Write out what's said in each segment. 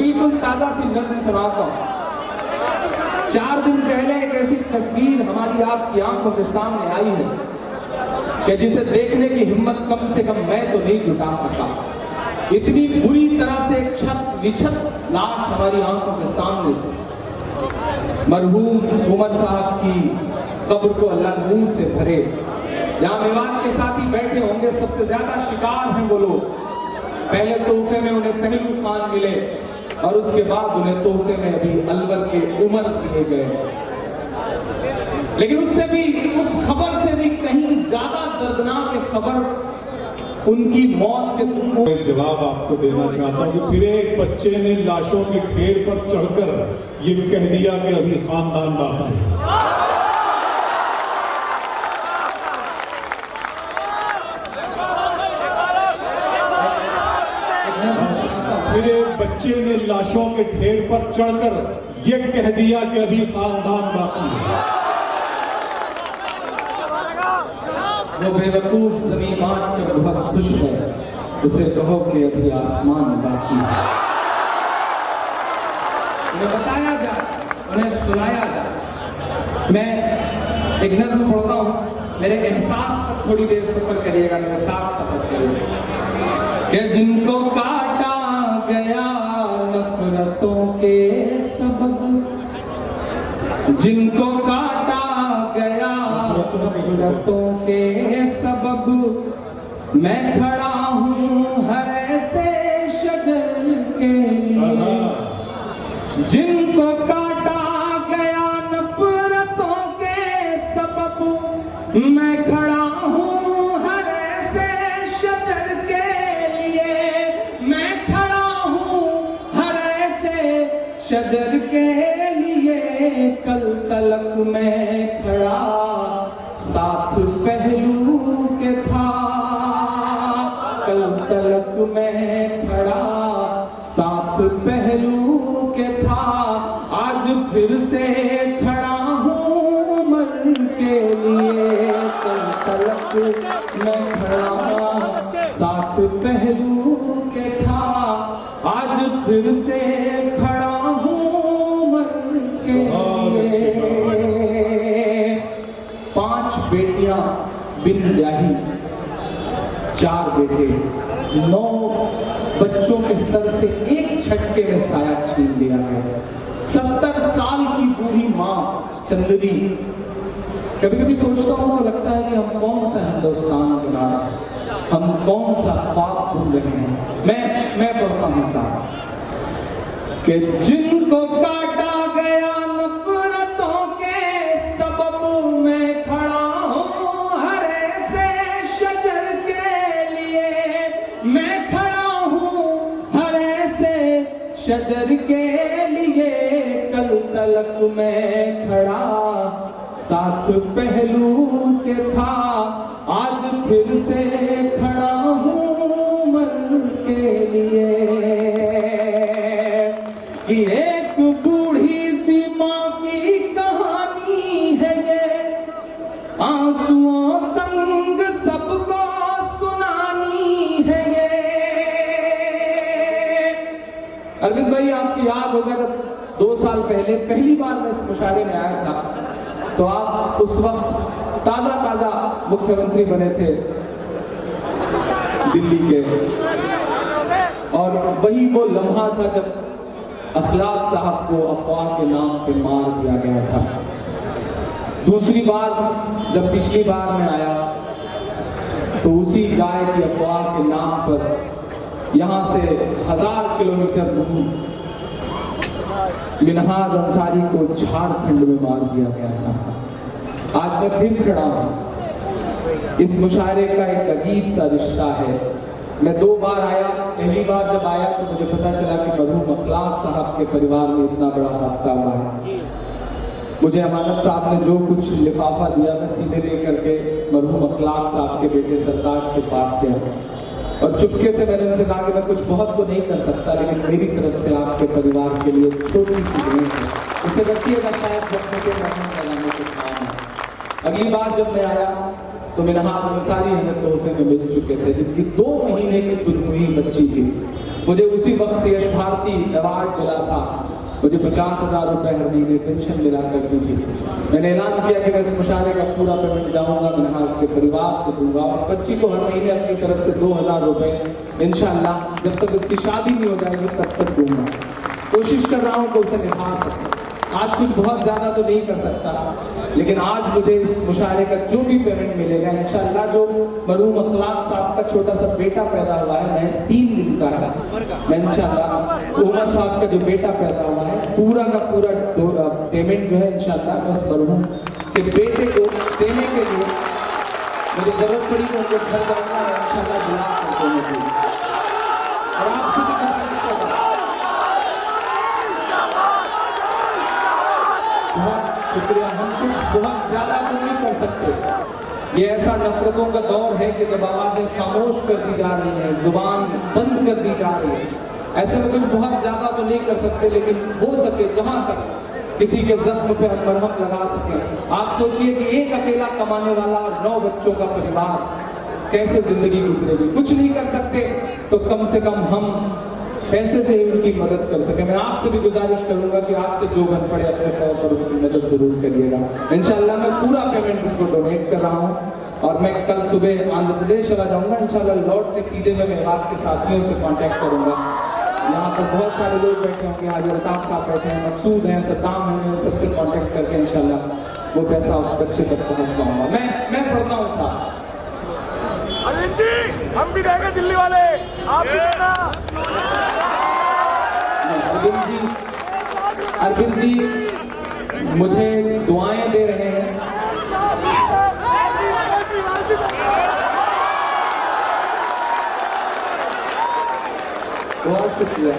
बिल्कुल ताजा सी नज़्म सुनाता हूं। 4 दिन पहले एक ऐसी तस्वीर हमारी आपकी आंखों के सामने आई है कि जिसे देखने की हिम्मत कम से कम मैं तो नहीं जुटा सका। इतनी बुरी तरह से छत विछत लाश हमारी आंखों के सामने। मरहूम उमर साहब की कब्र को अल्लाह नूर से भरे। यहाँ मेवात के साथी बैठे होंगे, सबसे ज्यादा शिकार हैं वो लोग। पहले तोहफे में उन्हें पहलू खान मिले और उसके बाद उन्हें तोहफे में अभी अलवर के उमर दिए गए। लेकिन उससे भी, उस खबर से भी कहीं ज्यादा दर्दनाक खबर उनकी मौत के तुम। एक जवाब आपको देना चाहता हूँ कि फिर एक बच्चे ने लाशों के ढेर पर चढ़कर ये कह दिया कि अभी खानदान बाकी है। फिर एक बच्चे ने लाशों के ढेर पर चढ़कर ये कह दिया कि अभी खानदान बाकी है। वो बेवकूफ ज़मीन बांट के बहुत खुश है, उसे कहो कि अभी आसमान बाकी है। उन्हें बताया जाए, उन्हें सुनाया जाए। मैं एक नज़्म पढ़ता हूँ, मेरे एहसास पर थोड़ी देर सफर करिएगा, मेरे साथ सफर करिएगा। कि जिनको काटा गया नफरतों के सबब, जिनको काटा गया नफरतों के सबब, मैं खड़ा हूँ हर ऐसे शजर के लिए। जिनको काटा गया नफरतों के सबब, मैं खड़ा हूँ हर ऐसे शजर के लिए। मैं खड़ा हूँ हर ऐसे शजर के लिए। कल तलक मैं खड़ा साथ पहलू के था, कल तलक मैं खड़ा साथ पहलू के था। आज फिर से खड़ा हूँ उम्र के लिए। कल तलक मैं खड़ा साथ पहलू के था, आज फिर से खड़ा हूँ उम्र के लिए। 5 बेटियां बिन ब्याही, 4 बेटे, 9 बच्चों के सर से एक झटके में साया छीन लिया है। 70 साल की बूढ़ी माँ चंदनी। कभी कभी सोचता हूँ, लगता है कि हम कौन सा हिंदुस्तान बना रहे हैं, हम कौन सा ख्वाब भूल रहे हैं। मैं पढ़ता हूँ साहब कि जिनको काटा गया नफरतों के सबब, मैं खड़ा हूँ हर ऐसे शजर के लिए। मैं खड़ा हूँ हर ऐसे शजर के लिए। कल तलक मैं खड़ा साथ पहलू के था, आज फिर से खड़ा हूँ उम्र के लिए। कि एक बूढ़ी सी माँ की कहानी है ये, आंसुओं संग सबको सुनानी है ये। अरविंद भाई, आपको याद होगा जब 2 साल पहले पहली बार मैं इस मुशायरे में आया था, तो आप उस वक्त ताजा मुख्यमंत्री बने थे दिल्ली के। और वही वो लम्हा था जब अखलाक साहब को अफवाह के नाम पे मार दिया गया था। दूसरी बार जब पिछली बार में आया, तो उसी गाय की अफवाह के नाम पर यहाँ से 1000 किलोमीटर दूर मिनहाज अंसारी को झारखंड में मार दिया गया था। आज मैं फिर खड़ा हूँ। इस मुशायरे का एक अजीब सा रिश्ता है। मैं 2 बार आया। पहली बार जब आया तो मुझे पता चला कि मरहूम अखलाक साहब के परिवार में इतना बड़ा हादसा हुआ है। मुझे अमानत साहब ने जो कुछ लिफाफा दिया, मैं सीधे लेकर के मरहूम अखलाक साहब के बेटे सरताज के पास गया और चुपके से मैंने उनसे कहा कि मैं कुछ बहुत तो नहीं कर सकता, लेकिन मेरी तरफ से आपके परिवार के लिए छोटी सी भेंट है, उसे रखिएगा, शायद जब मुझे मरहूम लगाने के काम है। अगली बार जब मैं आया तो मिनहाज अंसारी हमें तोहफे में मिल चुके थे, जिनकी 2 महीने की दुधमुही बच्ची थी। मुझे उसी वक्त यश भारती अवार्ड मिला था, मुझे 50,000 रुपए हर महीने पेंशन मिला करती थी। मैंने ऐलान किया कि मैं इस मुशायरे का पूरा पेमेंट जाऊंगा मिनहाज के परिवार को दूंगा, और बच्ची को हर महीने अपनी तरफ से 2,000 रुपए इंशाअल्लाह जब तक इसकी शादी नहीं हो जाएगी तब तक दूंगा। कोशिश कर रहा हूँ कि उसे निभा सकूं। आज कुछ बहुत ज्यादा तो नहीं कर सकता, लेकिन आज मुझे इस मुशायरे का जो भी पेमेंट मिलेगा इंशाअल्लाह, जो मरहूम अखलाक साहब का छोटा सा बेटा पैदा हुआ है, महज 3 दिन का है, मैं इंशाअल्लाह उमर साहब का जो बेटा पैदा हुआ है पूरा का पूरा पेमेंट जो है इंशाअल्लाह मैं उस मरहूम के बेटे को देने के लिए मुझे जरूरत पड़ी तो उनको घर जाऊंगा इंशाअल्लाह दुआ करते हैं। और आपसे भी बहुत शुक्रिया। हम कुछ बहुत ज्यादा तो नहीं कर सकते, ये ऐसा नफरतों का दौर है कि जब आवाजें खामोश कर दी जा रही हैं, जुबान बंद कर दी जा रही है, ऐसे में कुछ बहुत ज्यादा तो नहीं कर सकते, लेकिन हो सके जहां तक किसी के जख्म पे हम मरहम लगा सके। आप सोचिए कि एक अकेला कमाने वाला और 9 बच्चों का परिवार कैसे जिंदगी गुजरेगी। कुछ नहीं कर सकते तो कम से कम हम पैसे से ही उनकी मदद कर सके। मैं आपसे भी गुजारिश करूंगा कि आपसे जो बन पड़े अपने तौर पर उनकी मदद जरूर करिएगा। इंशाल्लाह मैं पूरा पेमेंट उनको डोनेट कर रहा हूँ, और मैं कल सुबह आंध्र प्रदेश चला जाऊंगा। इंशाल्लाह लौट के सीधे मैं मेवात के साथियों से कांटेक्ट करूंगा। यहाँ पर बहुत सारे लोग बैठे होंगे, आज अल्ताफ साहब बैठे हैं, मकसूद हैं, सद्दाम हैं, मैं सबसे कांटेक्ट करके इंशाल्लाह वो पैसा उस बच्चे तक पहुँच पाऊंगा। मैं पढ़ता हूँ साहब। अरविंद जी, हम भी देंगे दिल्ली वाले, आप भी देना। अरविंद जी मुझे दुआएं दे रहे हैं। बहुत शुक्रिया,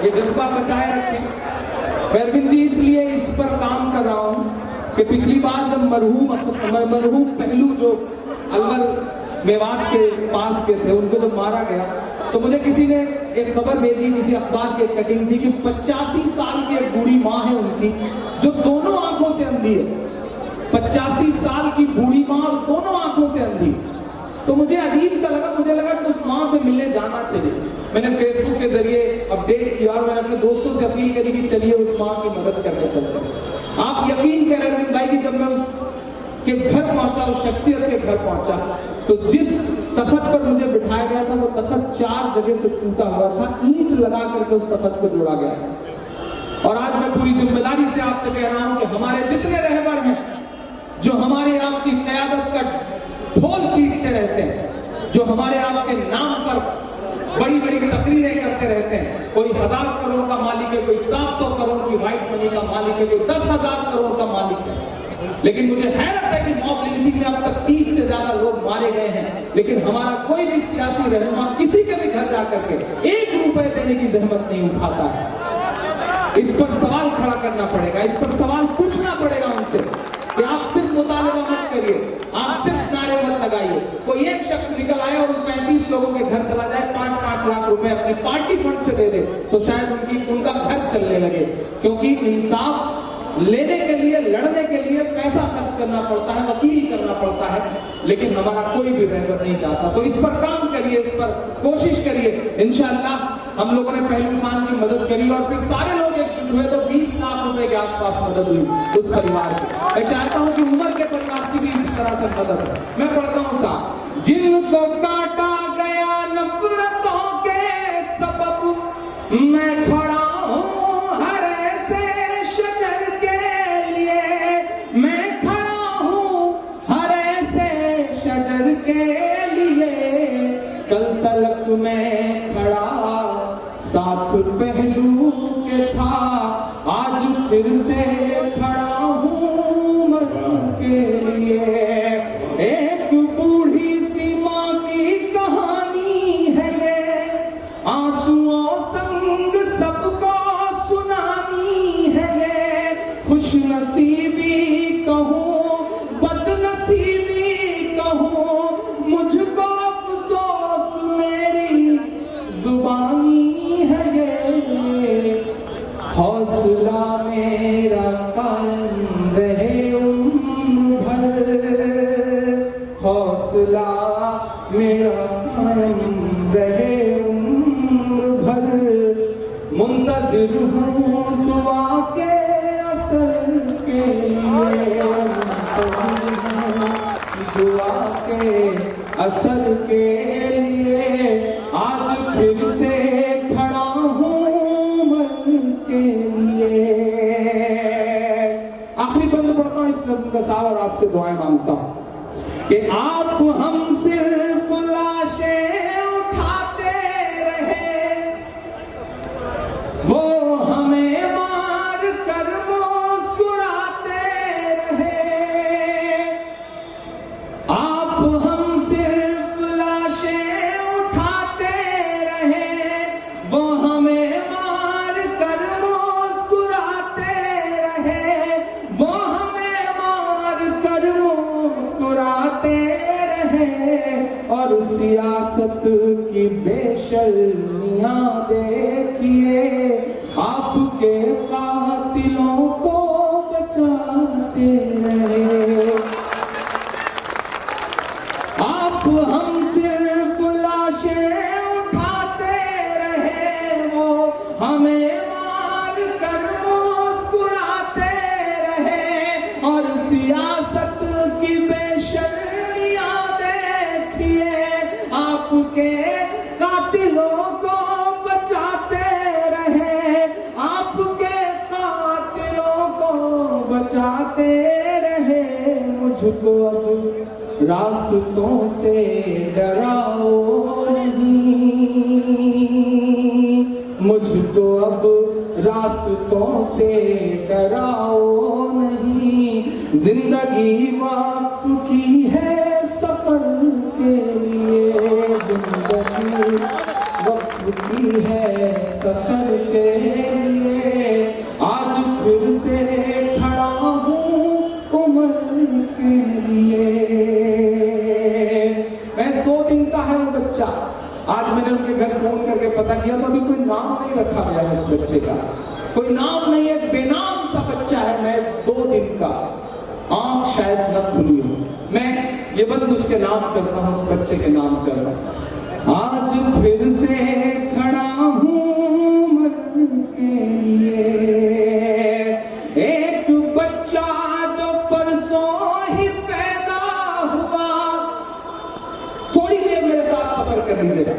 ये जज्बा बचाए रखें। अरविंद जी इसलिए इस पर काम कर रहा हूँ कि पिछली बार जब मरहूम पहलू जो अलवर मेवात के पास के थे उनको जब मारा गया, तो मुझे किसी ने एक खबर भेजी, किसी अखबार की कटिंग थी कि 85 साल की एक बूढ़ी माँ है उनकी, जो दोनों आंखों से अंधी है। 85 साल की बूढ़ी माँ और दोनों आंखों से अंधी। तो मुझे अजीब सा लगा, मुझे लगा कि उस माँ से मिलने जाना चाहिए। मैंने फेसबुक के जरिए अपडेट किया और मैंने अपने दोस्तों से अपील करी कि चलिए उस माँ की मदद करने चलते हैं। आप यकीन करें अरविंद भाई कि जब मैं उस के घर पहुंचा, उस शख्सियत के घर पहुंचा, तो जिस तख्त पर मुझे बिठाया गया था वो तख्त 4 जगह से टूटा हुआ था, ईंट लगा करके उस तख्त को जोड़ा गया। और आज मैं पूरी जिम्मेदारी से आपसे कह रहा हूं कि हमारे जितने रहबर हैं जो हमारे आपकी क़यादत का ढोल पीटते रहते हैं, जो हमारे आपके नाम पर बड़ी बड़ी तकरीरें करते रहते हैं, कोई 1000 करोड़ का मालिक है, कोई 700 करोड़ की व्हाइट मनी का मालिक है, कोई 10,000 करोड़ का मालिक है, लेकिन मुझे हैरत है कि मॉब लिंचिंग में अब तक 30 से ज्यादा लोग मारे गए हैं, लेकिन हमारा कोई भी सियासी रहनुमा किसी के भी घर जाकर के 1 रुपए देने की जहमत नहीं उठाता है। इस पर सवाल खड़ा करना पड़ेगा, इस पर सवाल पूछना पड़ेगा उनसे कि आप सिर्फ मुतालबा मत करिए, आप सिर्फ नारे मत लगाइए। कोई एक शख्स निकल आए और 35 लोगों के घर चला जाए, 5-5 लाख रुपए अपने पार्टी फंड से दे दे, तो शायद उनका घर चलने लगे। क्योंकि इंसाफ लेने के लिए, लड़ने के लिए पैसा खर्च करना पड़ता है, वकील करना पड़ता है, लेकिन हमारा कोई भी रहबर नहीं चाहता। तो इस पर काम करिए, इस पर कोशिश करिए। इंशाअल्लाह हम लोगों ने पहलू खान की मदद करी और फिर सारे लोग एकजुट हुए तो 20 लाख रुपए के आसपास मदद हुई उस परिवार की। मैं चाहता हूं कि उमर के परिवार की भी इसी तरह से मदद है। मैं पढ़ता हूं साहब, जिनको काटा गया नफरतों के सबब, मैं खड़ा हूं हर ऐसे शजर के लिए, मैं खड़ा हूं हर ऐसे शजर के लिए। कल तलक मैं खड़ा साथ पहलू के था, आज फिर से खड़ा हूं मरहूम के लिए। एक बूढ़ी सी माँ की कहानी है ये, आंसुओं संग सबको सुनानी है ये। खुश नसीबी कहूँ बदनसीबी कहूँ, मुझको अफसोस मेरी जुबानी है ये। हौसला मेरा कायम मुंतज़िर हूँ दुआ के असर के लिए, दुआ के असर के लिए आज फिर से खड़ा हूँ मन के लिए। आखिरी बंद पढ़ता हूँ इस नज़्म का सार और आपसे दुआएं मांगता हूँ कि आप हम सिर्फ लाशें उठाते रहे, वो हमें मार कर मुस्कुराते रहे। आप हम सिर्फ लाशें उठाते रहे, वो हमें मार कर मुस्कुराते रहे, वो हमें मार कर मुस्कुराते रहे। और सियासत की बेशर्मियां देखिए, आपके कातिलों को बचाते रहे। आप हम सिर्फ लाशें उठाते रहे, वो हमें मार कर मुस्कुराते रहे। और सियासत की बेशर्मियां देखिए, आपके कातिलों को बचाते रहे, आपके कातिलों को बचाते रहे। मुझको अब रास्तों से डराओ नहीं, मुझको अब रास्तों से डराओ नहीं। जिंदगी वक्त की है सफर के लिए, जिंदगी वक्त की है सफर के लिए। आज फिर से खड़ा हूँ उम्र के लिए। मैं 2 दिन का है वो बच्चा। आज मैंने उनके घर फोन करके पता किया तो अभी कोई नाम नहीं रखा गया है उस बच्चे का, कोई नाम नहीं है, बेनाम सा बच्चा है। मैं 2 दिन का, आंख शायद न खुली हो, मैं ये बंद उसके नाम करता हूँ, उस बच्चे के नाम करता हूँ। आज फिर से खड़ा हूँ मन के लिए। एक बच्चा जो परसों ही पैदा हुआ, थोड़ी देर मेरे साथ सफर कर लीजिएगा।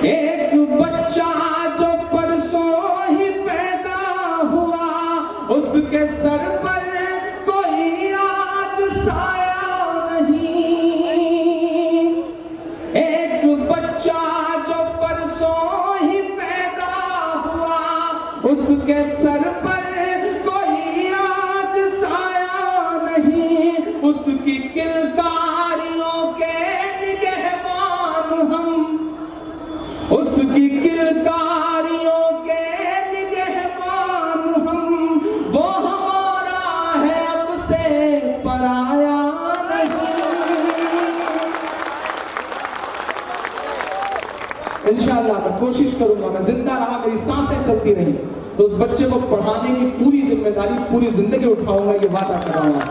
एक बच्चा जो परसों ही पैदा हुआ, उसके सर पर कोई आज साया नहीं। एक बच्चा जो परसों ही पैदा हुआ, उसके सर पर कोई आज साया नहीं। उसकी किलकारियों के निगहबान हम, उसकी किलकारियों के निगहबान हम। वो हमारा है अब से पराया नहीं। इंशाअल्लाह मैं कोशिश करूंगा, मैं जिंदा रहा, मेरी सांसें चलती रही तो उस बच्चे को पढ़ाने की पूरी जिम्मेदारी पूरी जिंदगी उठाऊंगा, ये वादा कर रहा हूं।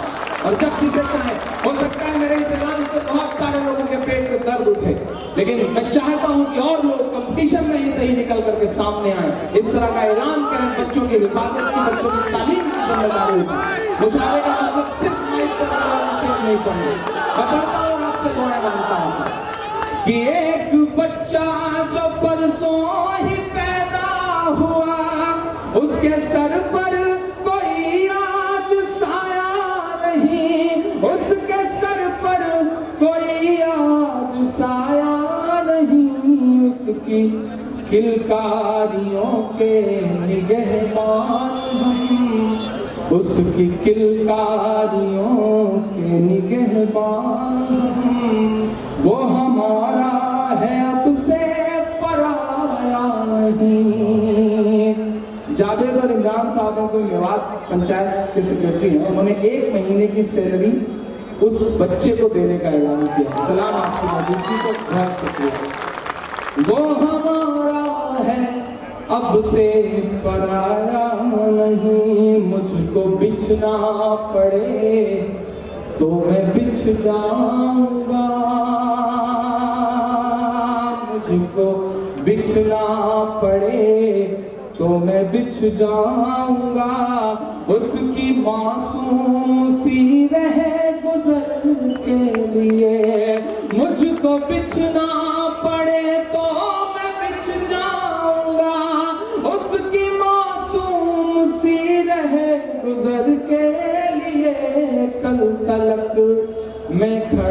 और जब जिसे चाहे, हो सकता है मेरे इस ऐलान से बहुत सारे लोगों के पेट में दर्द उठे, लेकिन मैं चाहता हूं कि और लोग कंपटीशन में ही सही निकल करके सामने आए, इस तरह का ऐलान करें, बच्चों की हिफाजत की, बच्चों की तालीम की जिम्मेदारी उठाएं। मुशावरे का मतलब सिर्फ माइक पर नहीं पढ़ना। मैं पढ़ता हूं और आपसे दुआएं मांगता हूं कि एक बच्चा जो परसों ही पैदा हुआ, उसके सर पर कोई आज साया नहीं। उसके सर पर कोई आज साया नहीं। उसकी किलकारियों के निगहबान हम, उसकी किलकारियों के निगहबान हम। वो हमारा है अब से पराया नहीं। जावेद और इमरान साहब को मेवात पंचायत के सेक्रेटरी हैं, उन्होंने 1 महीने की सैलरी उस बच्चे को देने का ऐलान किया। सलाम आपकी मौजूदगी को बहुत शुक्रिया। वो हमारा है अब से पराया नहीं। मुझको बिछना पड़े तो मैं बिछ जाऊंगा, मुझको बिछना पड़े तो मैं बिछ जाऊंगा, उसकी मासूम सी रहे गुजर के लिए। मुझको बिछना पड़े तो मैं बिछ जाऊंगा, उसकी मासूम सी रहे गुजर के लिए। कल तलक मैं खड़ा